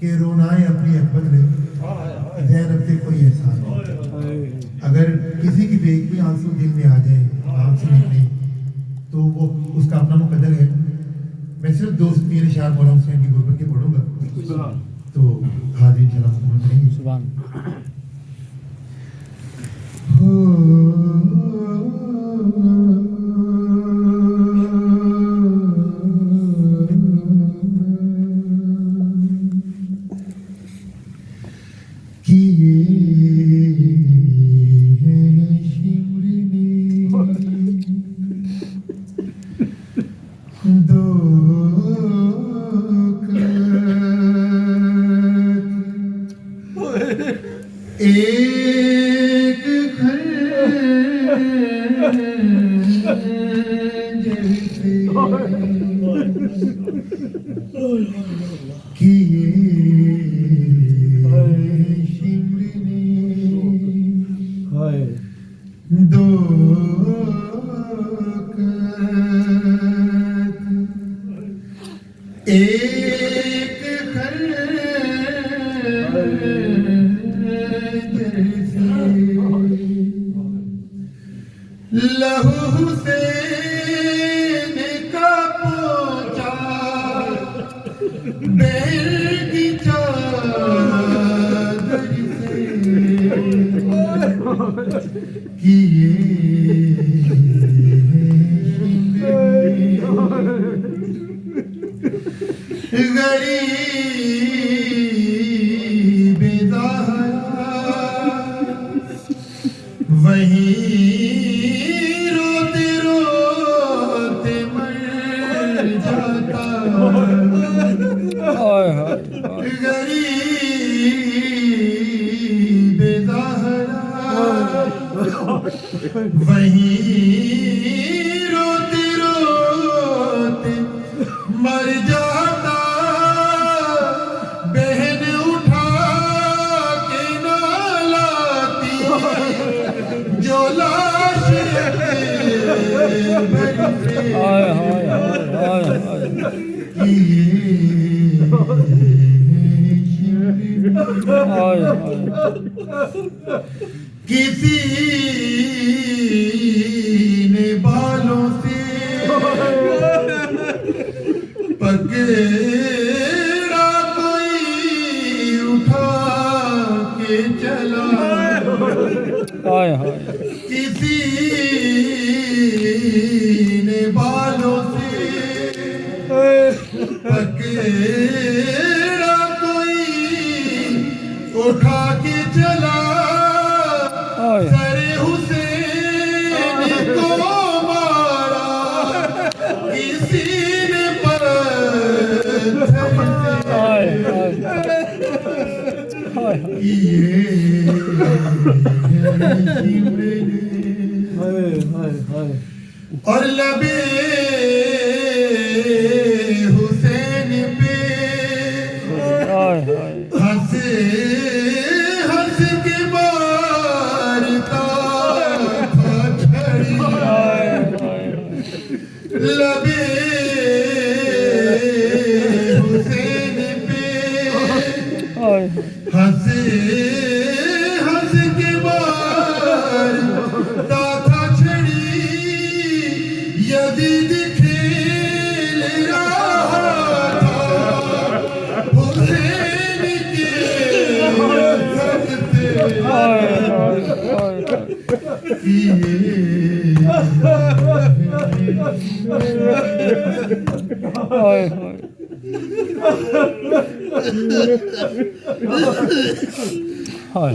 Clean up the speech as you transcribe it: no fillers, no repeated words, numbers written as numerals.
کہ رونا ہے اپنی احمد نے زینب سے کوئی احسان نہیں. اگر کسی کی دیکھ بھی آنسو دل میں آ جائے آنکھ سے نکلے تو وہ اس کا اپنا مقدر ہے. میں صرف 2-3 اشعار مولانا حسین کی غربت کے پڑھوں گا تو حاضرین انشاءاللہ مکمل کریں گے. سبحان لہو حسین کا پوچھا بہر کی چادر سے کیے غریب زہرا وہیں غریب زہرا وہیں روتے روتے مر جاتا. بہن اٹھا کے نہ لاتی جو لاش کسی نے بالوں سے پکڑا کوئی اٹھا کے چلا. کسی نے بالوں سے پکڑا کوئی اٹھا کے چلا. سر حسین کو مارا کسی نے اور لبے حسین پہ ہنسے ہنس کے مارتا تھا چھڑی. لبے حسین پہ ہنسے ہنس کے مارتا تھا چھڑی. یزید کھیل رہا تھا حسین کے گھر سے ہائے